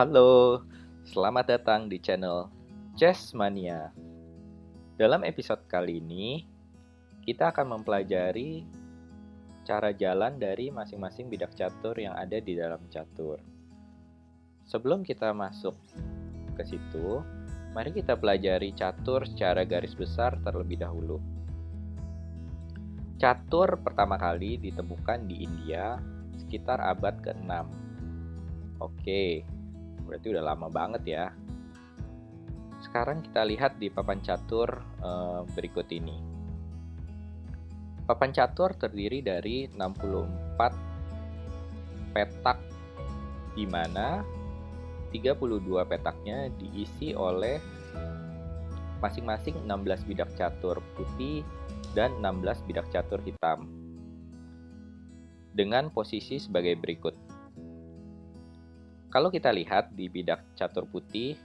Halo, selamat datang di channel Chess Mania. Dalam episode kali ini, kita akan mempelajari cara jalan dari masing-masing bidak catur yang ada di dalam catur. Sebelum kita masuk ke situ, mari kita pelajari catur secara garis besar terlebih dahulu. Catur pertama kali ditemukan di India sekitar abad ke-6. Oke, berarti udah lama banget ya. Sekarang kita lihat di papan catur berikut ini. Papan catur terdiri dari 64 petak, di mana 32 petaknya diisi oleh masing-masing 16 bidak catur putih dan 16 bidak catur hitam. Dengan posisi sebagai berikut. Kalau kita lihat di bidak catur putih,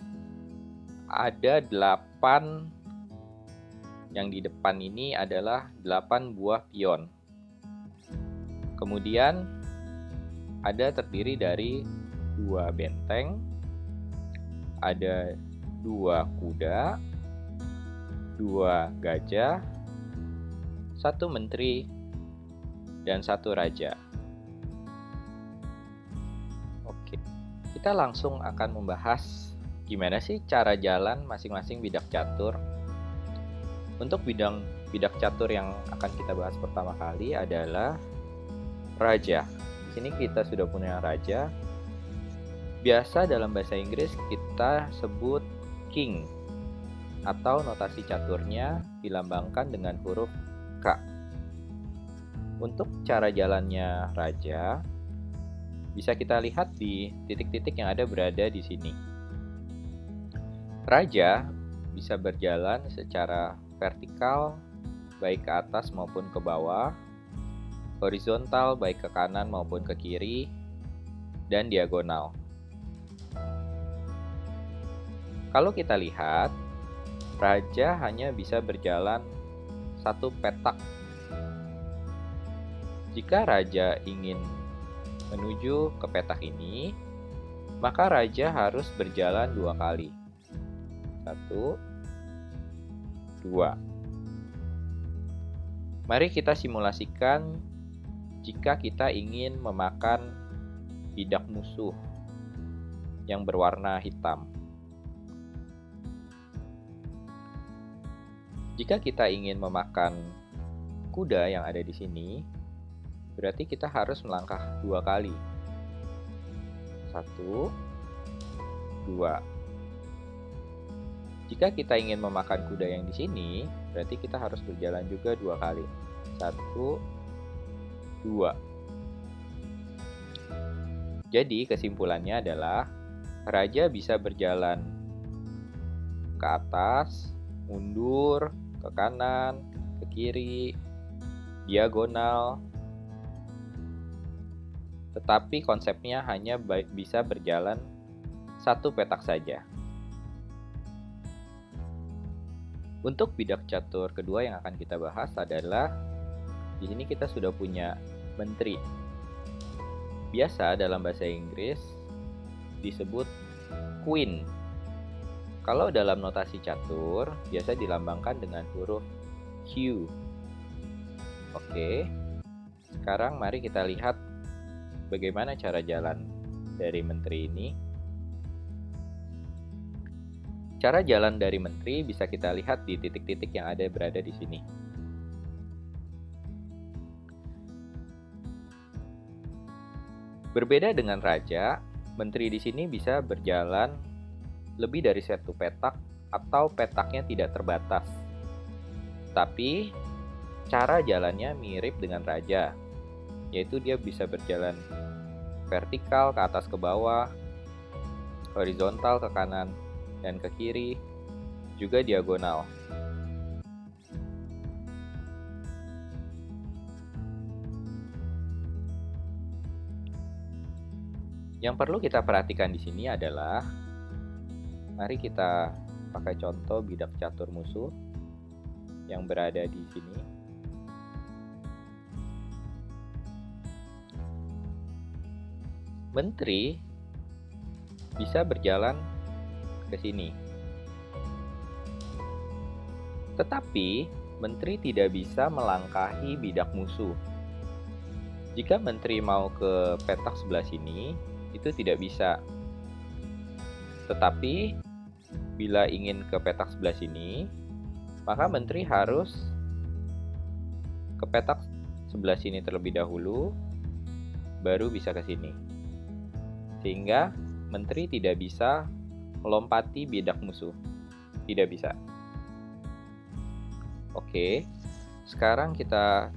ada 8 yang di depan ini adalah 8 buah pion. Kemudian ada terdiri dari 2 benteng, ada 2 kuda, 2 gajah, 1 menteri, dan 1 raja. Oke, kita langsung akan membahas gimana sih cara jalan masing-masing bidak catur. Untuk bidak catur yang akan kita bahas pertama kali adalah raja. Di sini kita sudah punya raja. Biasa dalam bahasa Inggris kita sebut king, atau notasi caturnya dilambangkan dengan huruf K. Untuk cara jalannya raja, bisa kita lihat di titik-titik yang berada di sini. Raja bisa berjalan secara vertikal, baik ke atas maupun ke bawah, horizontal baik ke kanan maupun ke kiri, dan diagonal. Kalau kita lihat, raja hanya bisa berjalan 1 petak. Jika raja ingin menuju ke petak ini, maka raja harus berjalan 2 kali. 1, 2. Mari kita simulasikan jika kita ingin memakan bidak musuh yang berwarna hitam. Jika kita ingin memakan kuda yang ada di sini, berarti kita harus melangkah 2 kali. 1, 2. Jika kita ingin memakan kuda yang di sini, berarti kita harus berjalan juga 2 kali. 1, 2. Jadi kesimpulannya adalah raja bisa berjalan ke atas, mundur, ke kanan, ke kiri, diagonal. Tetapi konsepnya hanya bisa berjalan 1 petak saja. Untuk bidak catur kedua yang akan kita bahas adalah, di sini kita sudah punya menteri. Biasa dalam bahasa Inggris disebut queen. Kalau dalam notasi catur, biasa dilambangkan dengan huruf Q. Oke, sekarang mari kita lihat bagaimana cara jalan dari menteri ini. Cara jalan dari menteri bisa kita lihat di titik-titik yang berada di sini. Berbeda dengan raja, menteri di sini bisa berjalan lebih dari 1 petak atau petaknya tidak terbatas. Tapi cara jalannya mirip dengan raja, yaitu dia bisa berjalan vertikal ke atas ke bawah, horizontal ke kanan dan ke kiri, juga diagonal. Yang perlu kita perhatikan di sini adalah, mari kita pakai contoh bidak catur musuh yang berada di sini. Menteri bisa berjalan ke sini. Tetapi, menteri tidak bisa melangkahi bidak musuh. Jika menteri mau ke petak sebelah sini, itu tidak bisa. Tetapi, bila ingin ke petak sebelah sini, maka menteri harus ke petak sebelah sini terlebih dahulu, baru bisa ke sini. Sehingga menteri tidak bisa melompati bidak musuh. Tidak bisa. Oke, sekarang kita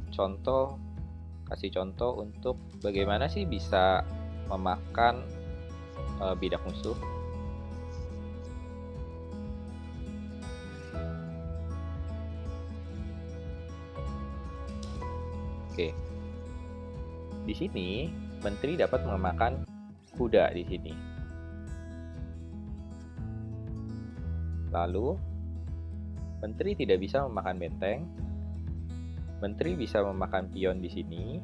kasih contoh untuk bagaimana sih bisa memakan bidak musuh. Oke, di sini menteri dapat memakan kuda di sini. Lalu, menteri tidak bisa memakan benteng. Menteri bisa memakan pion di sini.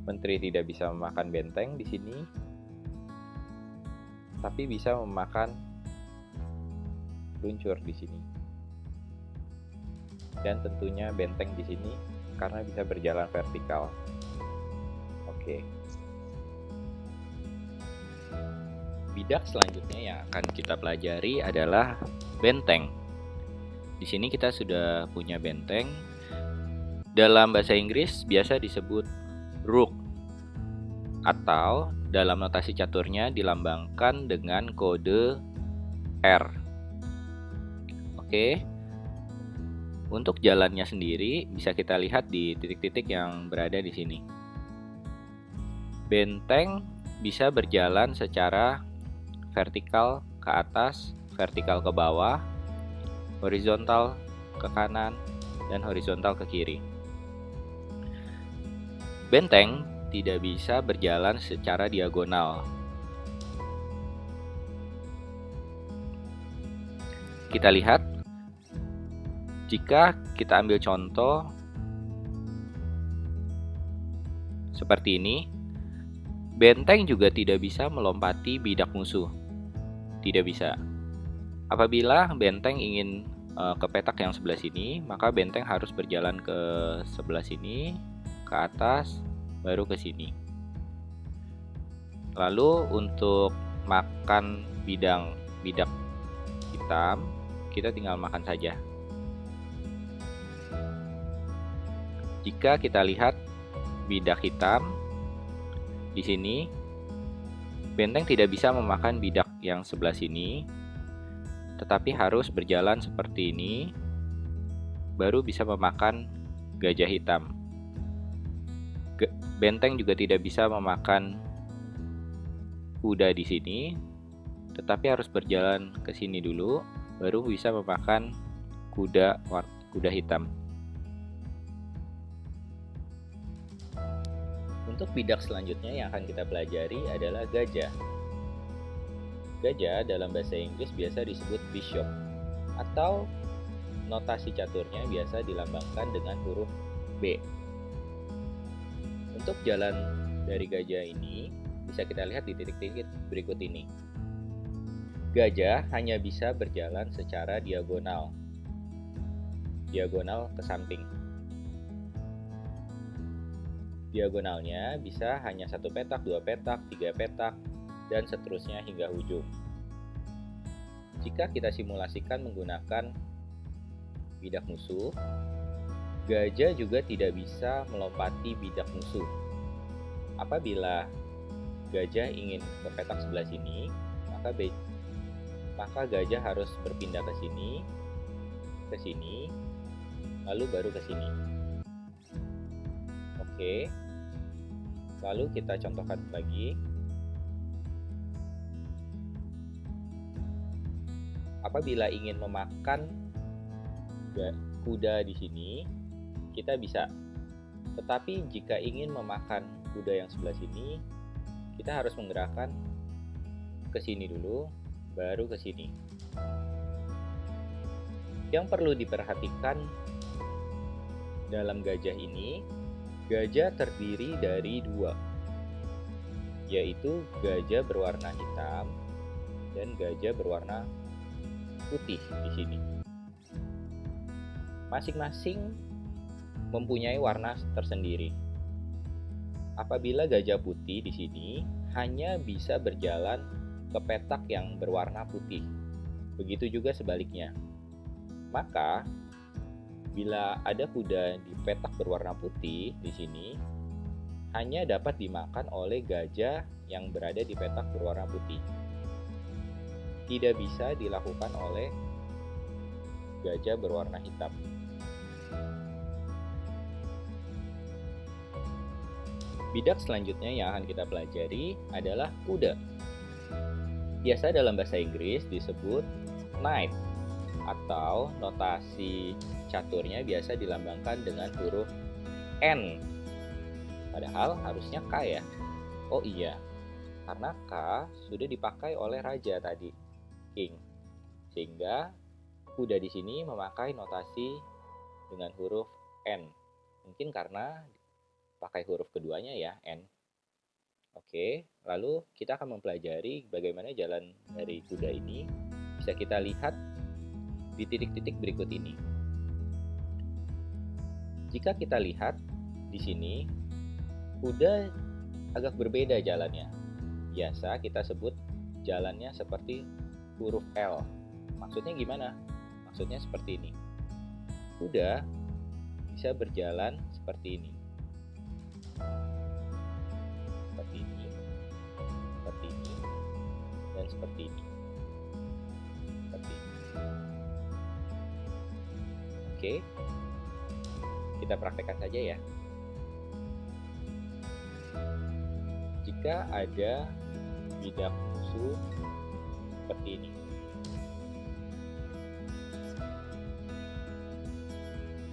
Menteri tidak bisa memakan benteng di sini, tapi bisa memakan luncur di sini. Dan tentunya benteng di sini karena bisa berjalan vertikal. Oke. Bidak selanjutnya yang akan kita pelajari adalah benteng. Di sini kita sudah punya benteng. Dalam bahasa Inggris biasa disebut rook, atau dalam notasi caturnya dilambangkan dengan kode R. Oke. Untuk jalannya sendiri bisa kita lihat di titik-titik yang berada di sini. Benteng bisa berjalan secara vertikal ke atas, vertikal ke bawah, horizontal ke kanan, dan horizontal ke kiri. Benteng tidak bisa berjalan secara diagonal. Kita lihat, jika kita ambil contoh seperti ini, benteng juga tidak bisa melompati bidak musuh. Tidak bisa. Apabila benteng ingin ke petak yang sebelah sini, maka benteng harus berjalan ke sebelah sini, ke atas, baru ke sini. Lalu untuk makan bidak hitam, kita tinggal makan saja. Jika kita lihat bidak hitam di sini, benteng tidak bisa memakan bidak yang sebelah sini, tetapi harus berjalan seperti ini, baru bisa memakan gajah hitam. Benteng juga tidak bisa memakan kuda di sini, tetapi harus berjalan ke sini dulu, baru bisa memakan kuda hitam. Untuk bidak selanjutnya yang akan kita pelajari adalah gajah. Gajah dalam bahasa Inggris biasa disebut bishop, atau notasi caturnya biasa dilambangkan dengan huruf B. Untuk jalan dari gajah ini bisa kita lihat di titik-titik berikut ini. Gajah hanya bisa berjalan secara diagonal ke samping. Diagonalnya bisa hanya 1 petak, 2 petak, 3 petak, dan seterusnya hingga ujung. Jika kita simulasikan menggunakan bidak musuh, gajah juga tidak bisa melompati bidak musuh. Apabila gajah ingin ke petak sebelah sini, maka gajah harus berpindah ke sini, lalu baru ke sini. Oke, lalu kita contohkan lagi. Apabila ingin memakan kuda di sini, kita bisa. Tetapi jika ingin memakan kuda yang sebelah sini, kita harus menggerakkan ke sini dulu, baru ke sini. Yang perlu diperhatikan dalam gajah ini, gajah terdiri dari 2. yaitu gajah berwarna hitam dan gajah berwarna putih di sini. Masing-masing mempunyai warna tersendiri. Apabila gajah putih di sini hanya bisa berjalan ke petak yang berwarna putih. Begitu juga sebaliknya. Maka bila ada kuda di petak berwarna putih di sini hanya dapat dimakan oleh gajah yang berada di petak berwarna putih. Tidak bisa dilakukan oleh gajah berwarna hitam. Bidak selanjutnya yang akan kita pelajari adalah kuda. Biasa dalam bahasa Inggris disebut knight, atau notasi caturnya biasa dilambangkan dengan huruf N. Padahal harusnya K ya. Oh iya, karena K sudah dipakai oleh raja tadi, king. Sehingga kuda di sini memakai notasi dengan huruf N. Mungkin karena pakai huruf keduanya ya, N. Oke, lalu kita akan mempelajari bagaimana jalan dari kuda ini. Bisa kita lihat di titik-titik berikut ini. Jika kita lihat di sini, kuda agak berbeda jalannya. Biasa kita sebut jalannya seperti huruf L. Maksudnya gimana? Maksudnya seperti ini. Kuda bisa berjalan seperti ini. Seperti ini, dan seperti ini. Seperti ini. Oke, kita praktekkan saja ya. Jika ada bidak musuh seperti ini,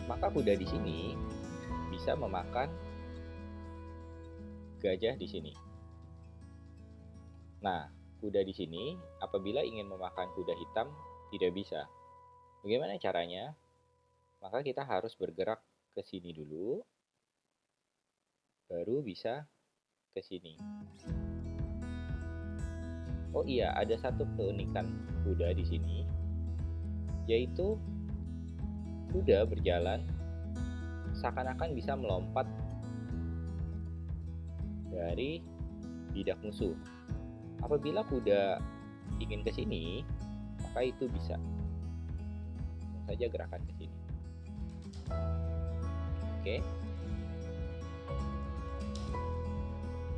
maka kuda di sini bisa memakan gajah di sini. Nah, kuda di sini apabila ingin memakan kuda hitam tidak bisa. Bagaimana caranya? Maka kita harus bergerak ke sini dulu, baru bisa ke sini. Oh iya, ada satu keunikan kuda di sini, yaitu kuda berjalan seakan-akan bisa melompat dari bidak musuh. Apabila kuda ingin ke sini, maka itu bisa. Langsung saja gerakan ke sini. Oke.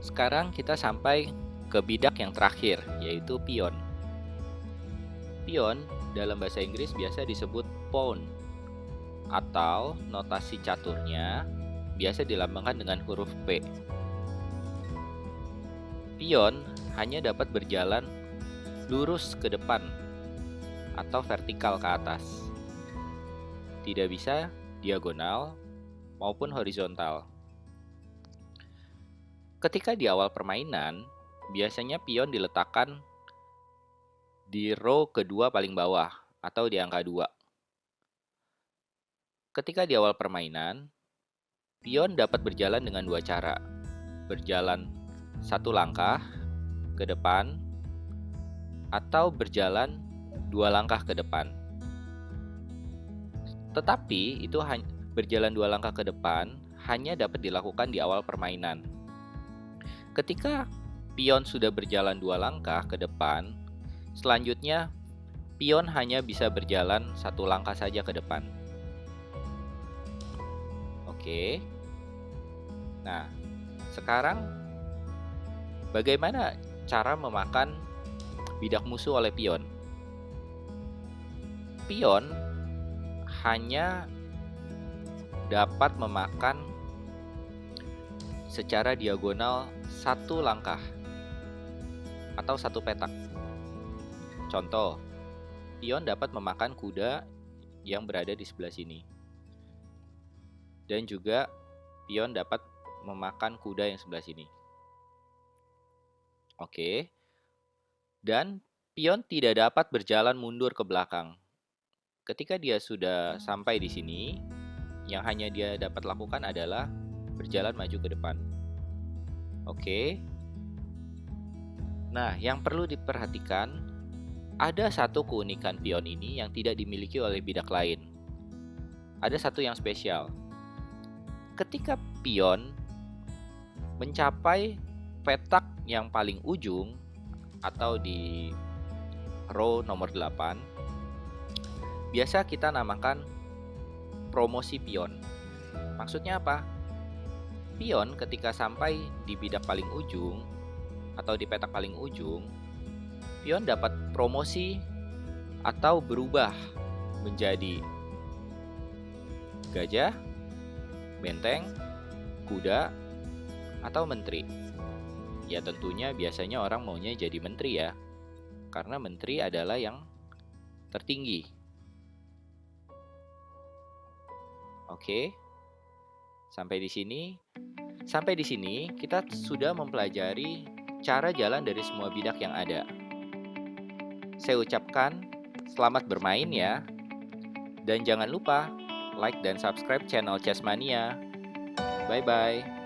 Sekarang kita sampai ke bidak yang terakhir, yaitu pion. Pion dalam bahasa Inggris biasa disebut pawn, atau notasi caturnya biasa dilambangkan dengan huruf P. Pion hanya dapat berjalan lurus ke depan atau vertikal ke atas. Tidak bisa diagonal maupun horizontal. Ketika di awal permainan, biasanya pion diletakkan di row kedua paling bawah atau di angka 2. Ketika di awal permainan, pion dapat berjalan dengan dua cara. Berjalan satu langkah ke depan atau berjalan 2 langkah ke depan. Tetapi itu berjalan 2 langkah ke depan hanya dapat dilakukan di awal permainan. Ketika pion sudah berjalan 2 langkah ke depan, selanjutnya pion hanya bisa berjalan 1 langkah saja ke depan. Oke. Nah, sekarang bagaimana cara memakan bidak musuh oleh pion? Pion hanya dapat memakan secara diagonal 1 langkah atau 1 petak. Contoh, pion dapat memakan kuda yang berada di sebelah sini. Dan juga pion dapat memakan kuda yang sebelah sini. Oke. Dan pion tidak dapat berjalan mundur ke belakang. Ketika dia sudah sampai di sini, yang hanya dia dapat lakukan adalah berjalan maju ke depan. Oke. Nah, yang perlu diperhatikan, ada satu keunikan pion ini yang tidak dimiliki oleh bidak lain. Ada satu yang spesial. Ketika pion mencapai petak yang paling ujung atau di row nomor 8, biasa kita namakan promosi pion. Maksudnya apa? Pion ketika sampai di bidak paling ujung atau di petak paling ujung, pion dapat promosi atau berubah menjadi gajah, benteng, kuda, atau menteri. Ya tentunya biasanya orang maunya jadi menteri ya, karena menteri adalah yang tertinggi. Oke, sampai di sini. Sampai di sini kita sudah mempelajari cara jalan dari semua bidak yang ada. Saya ucapkan selamat bermain ya. Dan jangan lupa like dan subscribe channel Chessmania. Bye bye.